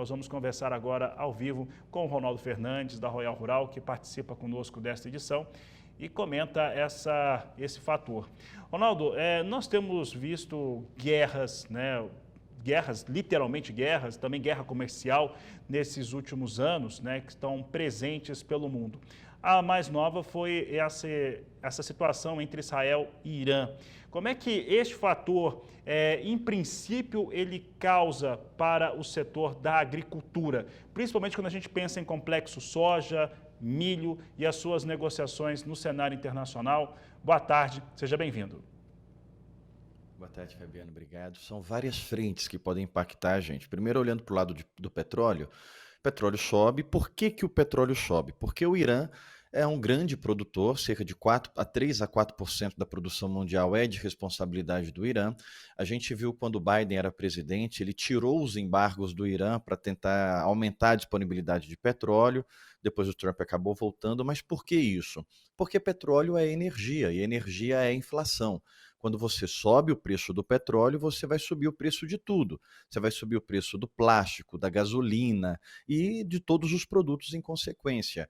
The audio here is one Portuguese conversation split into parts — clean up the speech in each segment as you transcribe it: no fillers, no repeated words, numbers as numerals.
Nós vamos conversar agora ao vivo com o Ronaldo Fernandes, da Royal Rural, que participa conosco desta edição e comenta esse fator. Ronaldo, nós temos visto guerras, né? Guerras, literalmente guerras, também guerra comercial nesses últimos anos, né, que estão presentes pelo mundo. A mais nova foi essa situação entre Israel e Irã. Como é que este fator, em princípio, ele causa para o setor da agricultura, principalmente quando a gente pensa em complexo soja, milho e as suas negociações no cenário internacional? Boa tarde, seja bem-vindo. Boa tarde, Fabiano. Obrigado. São várias frentes que podem impactar a gente. Primeiro, olhando para o lado do petróleo, o petróleo sobe. Por que que o petróleo sobe? Porque o Irã é um grande produtor, cerca de 3 a 4% da produção mundial é de responsabilidade do Irã. A gente viu quando o Biden era presidente, ele tirou os embargos do Irã para tentar aumentar a disponibilidade de petróleo. Depois o Trump acabou voltando. Mas por que isso? Porque petróleo é energia e energia é inflação. Quando você sobe o preço do petróleo, você vai subir o preço de tudo. Você vai subir o preço do plástico, da gasolina e de todos os produtos em consequência.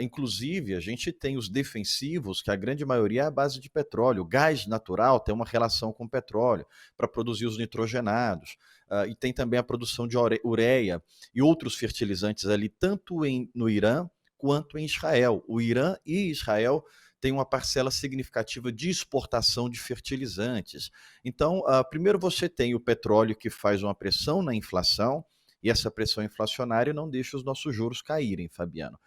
Inclusive, a gente tem os defensivos, que a grande maioria é à base de petróleo. O gás natural tem uma relação com o petróleo para produzir os nitrogenados. E tem também a produção de ureia e outros fertilizantes ali, tanto no Irã quanto em Israel. O Irã e Israel tem uma parcela significativa de exportação de fertilizantes. Então, primeiro você tem o petróleo que faz uma pressão na inflação, e essa pressão inflacionária não deixa os nossos juros caírem, Fabiano.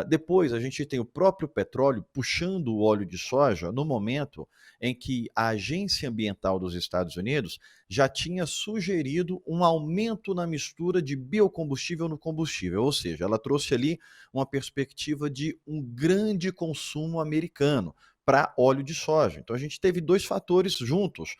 Depois, a gente tem o próprio petróleo puxando o óleo de soja no momento em que a Agência Ambiental dos Estados Unidos já tinha sugerido um aumento na mistura de biocombustível no combustível, ou seja, ela trouxe ali uma perspectiva de um grande consumo americano para óleo de soja. Então a gente teve dois fatores juntos.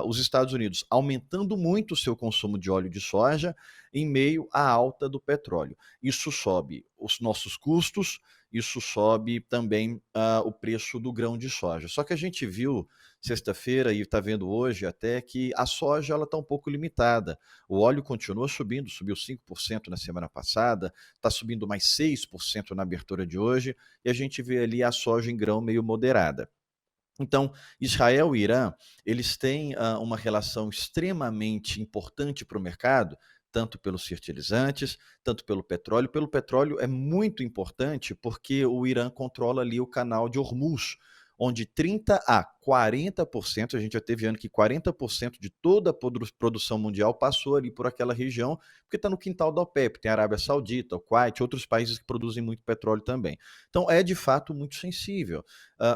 Os Estados Unidos aumentando muito o seu consumo de óleo de soja em meio à alta do petróleo. Isso sobe os nossos custos, isso sobe também o preço do grão de soja. Só que a gente viu sexta-feira e está vendo hoje até que a soja ela está um pouco limitada. O óleo continua subindo, subiu 5% na semana passada, está subindo mais 6% na abertura de hoje, e a gente vê ali a soja em grão meio moderada. Então, Israel e Irã, eles têm uma relação extremamente importante para o mercado, tanto pelos fertilizantes, tanto pelo petróleo. Pelo petróleo é muito importante porque o Irã controla ali o canal de Hormuz, onde 30 a 40%, a gente já teve ano que 40% de toda a produção mundial passou ali por aquela região, porque está no quintal da OPEP, tem a Arábia Saudita, o Kuwait, outros países que produzem muito petróleo também. Então é de fato muito sensível.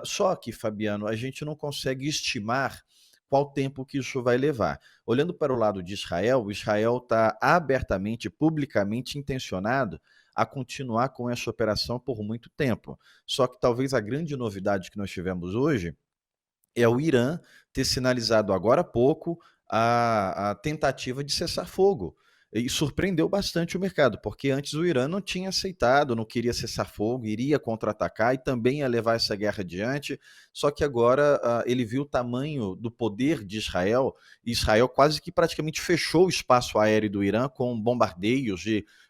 Só que, Fabiano, a gente não consegue estimar qual tempo que isso vai levar. Olhando para o lado de Israel, Israel está abertamente, publicamente intencionado a continuar com essa operação por muito tempo. Só que talvez a grande novidade que nós tivemos hoje é o Irã ter sinalizado agora há pouco a tentativa de cessar fogo. E surpreendeu bastante o mercado, porque antes o Irã não tinha aceitado, não queria cessar fogo, iria contra-atacar e também ia levar essa guerra adiante. Só que agora ele viu o tamanho do poder de Israel, e Israel quase que praticamente fechou o espaço aéreo do Irã com bombardeios,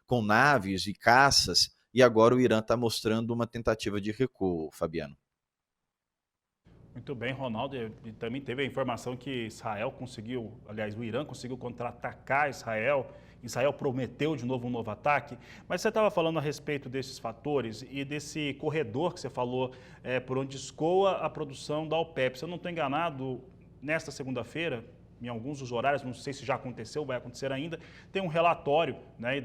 com naves e caças, e agora o Irã está mostrando uma tentativa de recuo, Fabiano. Muito bem, Ronaldo. E também teve a informação que Israel conseguiu, aliás, o Irã conseguiu contra-atacar Israel. Israel prometeu de novo um novo ataque. Mas você estava falando a respeito desses fatores e desse corredor que você falou, por onde escoa a produção da OPEP. Se eu não estou enganado, nesta segunda-feira, em alguns dos horários, não sei se já aconteceu, vai acontecer ainda, tem um relatório, né,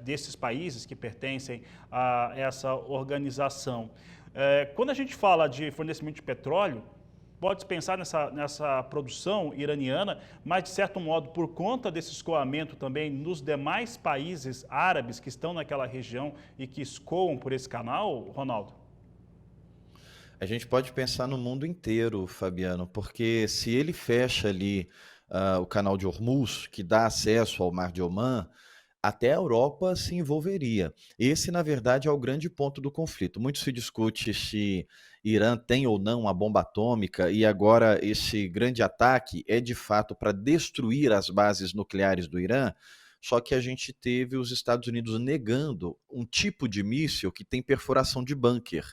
desses países que pertencem a essa organização. Quando a gente fala de fornecimento de petróleo, pode-se pensar nessa produção iraniana, mas, de certo modo, por conta desse escoamento também nos demais países árabes que estão naquela região e que escoam por esse canal, Ronaldo? A gente pode pensar no mundo inteiro, Fabiano, porque se ele fecha ali o canal de Hormuz, que dá acesso ao Mar de Omã, até a Europa se envolveria. Esse, na verdade, é o grande ponto do conflito. Muito se discute se Irã tem ou não a bomba atômica, e agora esse grande ataque é de fato para destruir as bases nucleares do Irã. só que a gente teve os Estados Unidos negando um tipo de míssil que tem perfuração de bunker.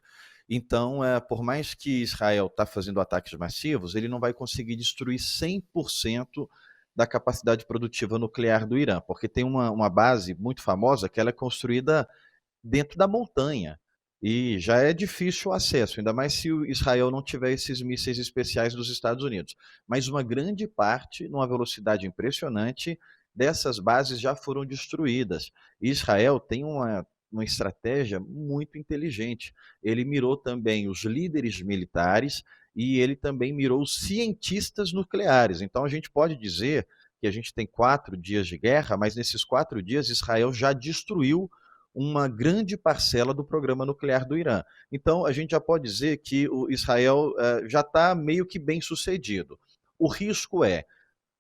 Então, por mais que Israel está fazendo ataques massivos, ele não vai conseguir destruir 100% da capacidade produtiva nuclear do Irã, porque tem uma base muito famosa que ela é construída dentro da montanha. E já é difícil o acesso, ainda mais se o Israel não tiver esses mísseis especiais dos Estados Unidos. Mas uma grande parte, numa velocidade impressionante, dessas bases já foram destruídas. E Israel tem uma estratégia muito inteligente. Ele mirou também os líderes militares e ele também mirou os cientistas nucleares. Então a gente pode dizer que a gente tem 4 dias de guerra, mas nesses 4 dias Israel já destruiu uma grande parcela do programa nuclear do Irã. Então, a gente já pode dizer que o Israel já está meio que bem sucedido. O risco é,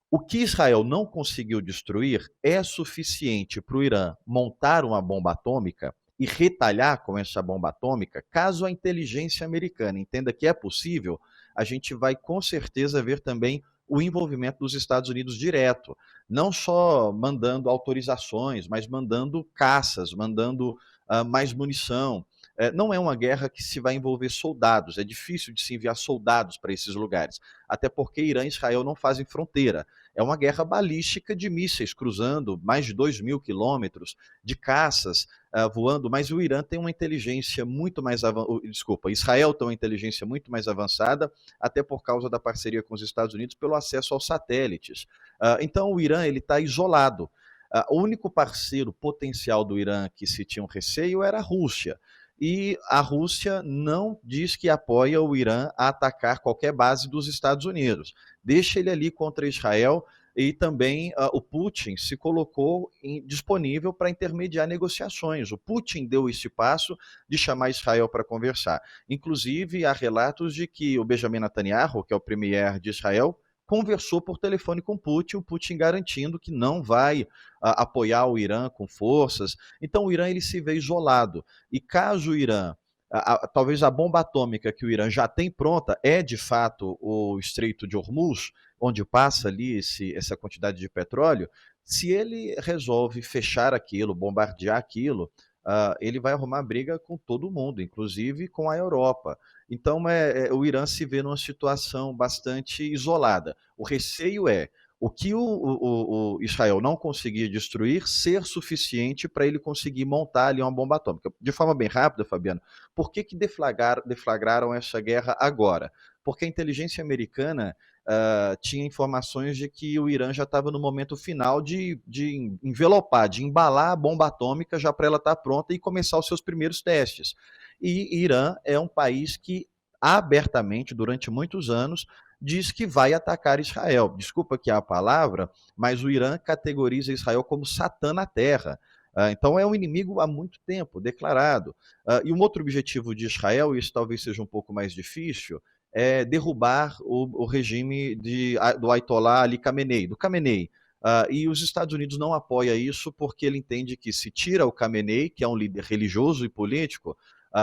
o que Israel não conseguiu destruir é suficiente para o Irã montar uma bomba atômica e retalhar com essa bomba atômica, caso a inteligência americana entenda que é possível, a gente vai com certeza ver também o envolvimento dos Estados Unidos direto, não só mandando autorizações, mas mandando caças, mandando mais munição. Não é uma guerra que se vai envolver soldados, é difícil de se enviar soldados para esses lugares, até porque Irã e Israel não fazem fronteira. É uma guerra balística de mísseis cruzando mais de 2.000 quilômetros, de caças voando, mas o Irã tem uma inteligência muito mais avançada, desculpa, Israel tem uma inteligência muito mais avançada, até por causa da parceria com os Estados Unidos pelo acesso aos satélites. Então o Irã ele está isolado. O único parceiro potencial do Irã que se tinha um receio era a Rússia. E a Rússia não diz que apoia o Irã a atacar qualquer base dos Estados Unidos. Deixa ele ali contra Israel e também o Putin se colocou disponível para intermediar negociações. O Putin deu esse passo de chamar Israel para conversar. Inclusive, há relatos de que o Benjamin Netanyahu, que é o premier de Israel, conversou por telefone com o Putin garantindo que não vai apoiar o Irã com forças. Então o Irã ele se vê isolado. E caso o Irã, talvez a bomba atômica que o Irã já tem pronta é de fato o Estreito de Hormuz, onde passa ali essa quantidade de petróleo, se ele resolve fechar aquilo, bombardear aquilo, ele vai arrumar briga com todo mundo, inclusive com a Europa. Então, o Irã se vê numa situação bastante isolada. O receio é o que o Israel não conseguir destruir ser suficiente para ele conseguir montar ali uma bomba atômica. De forma bem rápida, Fabiano, por que deflagraram essa guerra agora? Porque a inteligência americana tinha informações de que o Irã já estava no momento final de envelopar, de embalar a bomba atômica já para ela estar pronta e começar os seus primeiros testes. E Irã é um país que abertamente, durante muitos anos, diz que vai atacar Israel. Desculpa que é a palavra, mas o Irã categoriza Israel como Satã na Terra. Então é um inimigo há muito tempo, declarado. E um outro objetivo de Israel, e isso talvez seja um pouco mais difícil, é derrubar o regime do Ayatollah Ali Khamenei, do Khamenei. E os Estados Unidos não apoiam isso porque ele entende que se tira o Khamenei, que é um líder religioso e político,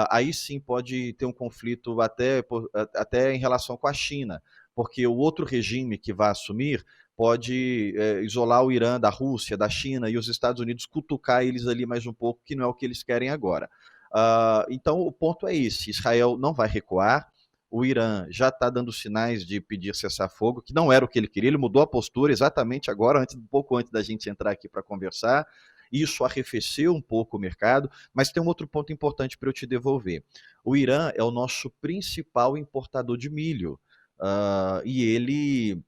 aí sim pode ter um conflito até em relação com a China, porque o outro regime que vai assumir pode isolar o Irã da Rússia, da China, e os Estados Unidos cutucar eles ali mais um pouco, que não é o que eles querem agora. Então o ponto é esse, Israel não vai recuar, o Irã já está dando sinais de pedir cessar-fogo, que não era o que ele queria, ele mudou a postura exatamente agora, um pouco antes da gente entrar aqui para conversar. Isso arrefeceu um pouco o mercado, mas tem um outro ponto importante para eu te devolver. O Irã é o nosso principal importador de milho, e ele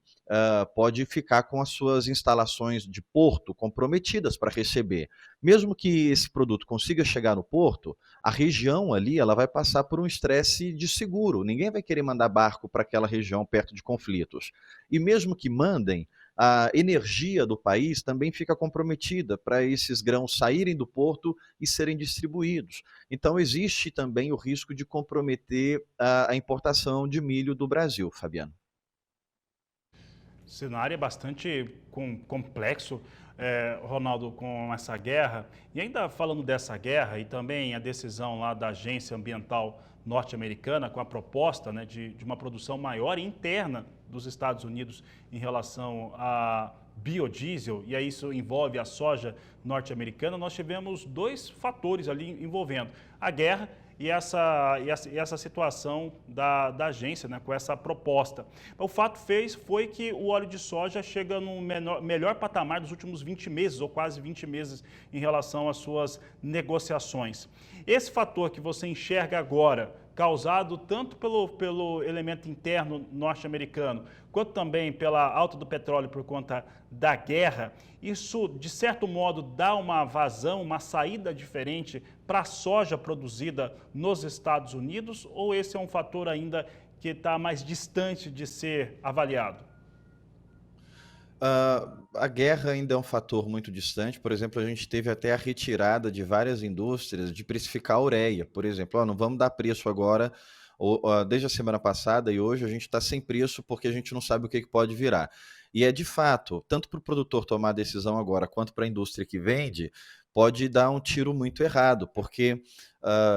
pode ficar com as suas instalações de porto comprometidas para receber. Mesmo que esse produto consiga chegar no porto, a região ali ela vai passar por um estresse de seguro. Ninguém vai querer mandar barco para aquela região perto de conflitos. E mesmo que mandem, a energia do país também fica comprometida para esses grãos saírem do porto e serem distribuídos. Então, existe também o risco de comprometer a importação de milho do Brasil, Fabiano. O cenário é bastante complexo, Ronaldo, com essa guerra. E ainda falando dessa guerra e também a decisão lá da Agência Ambiental norte-americana com a proposta, né, de uma produção maior e interna dos Estados Unidos em relação a biodiesel, e aí isso envolve a soja norte-americana, nós tivemos dois fatores ali envolvendo a guerra e essa situação da agência, né, com essa proposta. O fato foi que o óleo de soja chega no melhor patamar dos últimos 20 meses, ou quase 20 meses, em relação às suas negociações. Esse fator que você enxerga agora, causado tanto pelo elemento interno norte-americano, quanto também pela alta do petróleo por conta da guerra, isso, de certo modo, dá uma vazão, uma saída diferente para a soja produzida nos Estados Unidos, ou esse é um fator ainda que está mais distante de ser avaliado? A guerra ainda é um fator muito distante. Por exemplo, a gente teve até a retirada de várias indústrias de precificar a ureia. Por exemplo, não vamos dar preço agora, desde a semana passada e hoje a gente está sem preço porque a gente não sabe o que pode virar. E é de fato, tanto para o produtor tomar a decisão agora, quanto para a indústria que vende, pode dar um tiro muito errado, porque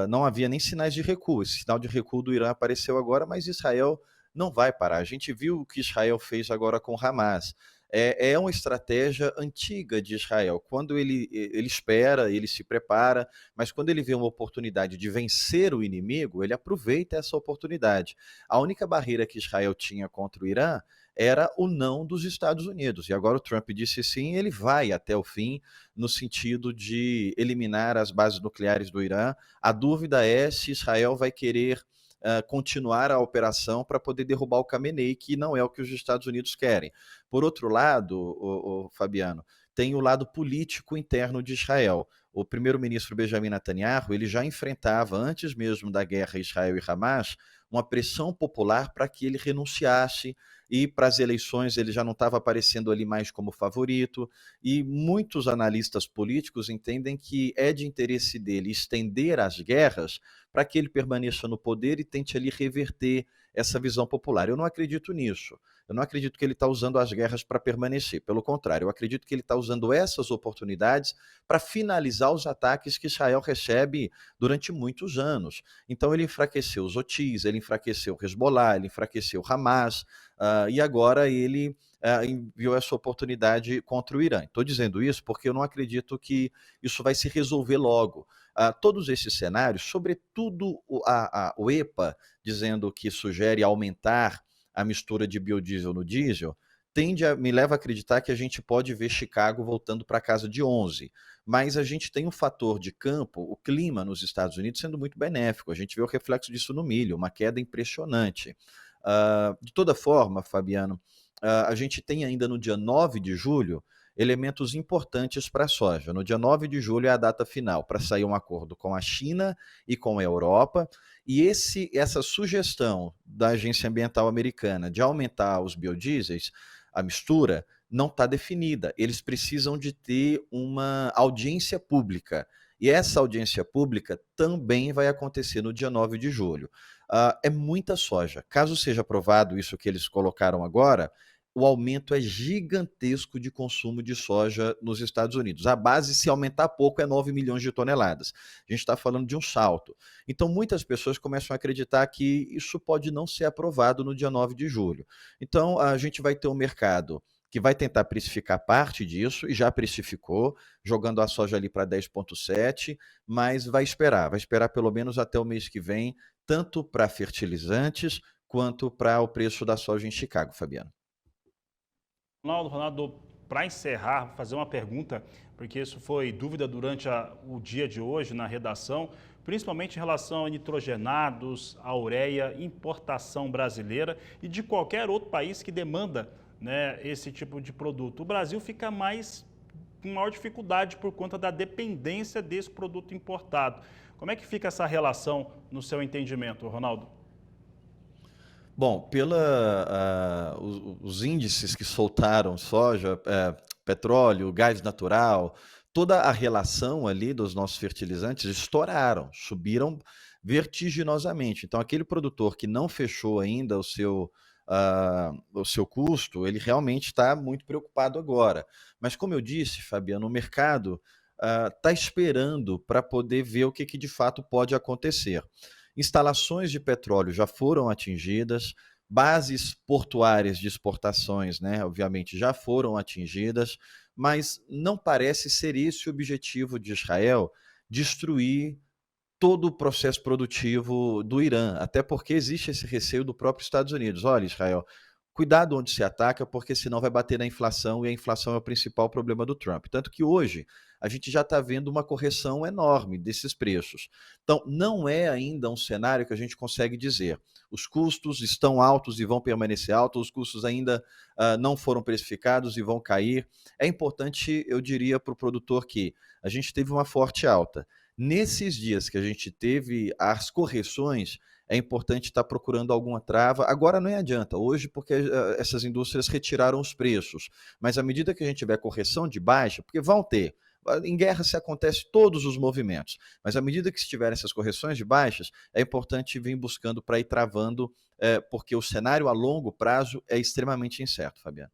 não havia nem sinais de recuo. Esse sinal de recuo do Irã apareceu agora, mas Israel não vai parar. A gente viu o que Israel fez agora com Hamas. É uma estratégia antiga de Israel. Quando ele espera, ele se prepara, mas quando ele vê uma oportunidade de vencer o inimigo, ele aproveita essa oportunidade. A única barreira que Israel tinha contra o Irã era o não dos Estados Unidos. E agora o Trump disse sim, ele vai até o fim, no sentido de eliminar as bases nucleares do Irã. A dúvida é se Israel vai querer continuar a operação para poder derrubar o Khamenei, que não é o que os Estados Unidos querem. Por outro lado, o Fabiano, tem o lado político interno de Israel. O primeiro-ministro Benjamin Netanyahu, ele já enfrentava, antes mesmo da guerra Israel e Hamas, uma pressão popular para que ele renunciasse, e para as eleições ele já não estava aparecendo ali mais como favorito, e muitos analistas políticos entendem que é de interesse dele estender as guerras para que ele permaneça no poder e tente ali reverter essa visão popular. Eu não acredito nisso. Eu não acredito que ele está usando as guerras para permanecer. Pelo contrário, eu acredito que ele está usando essas oportunidades para finalizar os ataques que Israel recebe durante muitos anos. Então ele enfraqueceu os Houthis, ele enfraqueceu o Hezbollah, ele enfraqueceu o Hamas, e agora ele enviou essa oportunidade contra o Irã. Estou dizendo isso porque eu não acredito que isso vai se resolver logo. Todos esses cenários, sobretudo o EPA, dizendo que sugere aumentar a mistura de biodiesel no diesel, me leva a acreditar que a gente pode ver Chicago voltando para casa de 11. Mas a gente tem um fator de campo, o clima nos Estados Unidos sendo muito benéfico. A gente vê o reflexo disso no milho, uma queda impressionante. De toda forma, Fabiano, a gente tem ainda no dia 9 de julho elementos importantes para a soja. No dia 9 de julho é a data final para sair um acordo com a China e com a Europa, e essa sugestão da Agência Ambiental Americana de aumentar os biodiesels, a mistura, não está definida. Eles precisam de ter uma audiência pública. E essa audiência pública também vai acontecer no dia 9 de julho. É muita soja. Caso seja aprovado isso que eles colocaram agora, o aumento é gigantesco de consumo de soja nos Estados Unidos. A base, se aumentar pouco, é 9 milhões de toneladas. A gente está falando de um salto. Então, muitas pessoas começam a acreditar que isso pode não ser aprovado no dia 9 de julho. Então, a gente vai ter um mercado que vai tentar precificar parte disso, e já precificou, jogando a soja ali para 10,7, mas vai esperar pelo menos até o mês que vem, tanto para fertilizantes quanto para o preço da soja em Chicago, Fabiano. Ronaldo, para encerrar, vou fazer uma pergunta, porque isso foi dúvida durante o dia de hoje na redação, principalmente em relação a nitrogenados, a ureia, importação brasileira e de qualquer outro país que demanda, né, esse tipo de produto. O Brasil fica com maior dificuldade por conta da dependência desse produto importado. Como é que fica essa relação no seu entendimento, Ronaldo? Bom, os índices que soltaram soja, petróleo, gás natural, toda a relação ali dos nossos fertilizantes estouraram, subiram vertiginosamente. Então, aquele produtor que não fechou ainda o seu custo, ele realmente está muito preocupado agora. Mas, como eu disse, Fabiano, o mercado está esperando para poder ver o que de fato pode acontecer. Instalações de petróleo já foram atingidas, bases portuárias de exportações, né, obviamente já foram atingidas, mas não parece ser esse o objetivo de Israel, destruir todo o processo produtivo do Irã, até porque existe esse receio do próprio Estados Unidos. Olha, Israel, cuidado onde se ataca, porque senão vai bater na inflação, e a inflação é o principal problema do Trump. Tanto que hoje a gente já está vendo uma correção enorme desses preços. Então, não é ainda um cenário que a gente consegue dizer. Os custos estão altos e vão permanecer altos, os custos ainda não foram precificados e vão cair. É importante, eu diria, para o produtor que a gente teve uma forte alta. Nesses dias que a gente teve as correções, é importante estar procurando alguma trava. Agora não adianta, hoje, porque essas indústrias retiraram os preços. Mas à medida que a gente tiver correção de baixa, porque vão ter, em guerra se acontece todos os movimentos, mas à medida que estiverem essas correções de baixas, é importante vir buscando para ir travando, porque o cenário a longo prazo é extremamente incerto, Fabiano.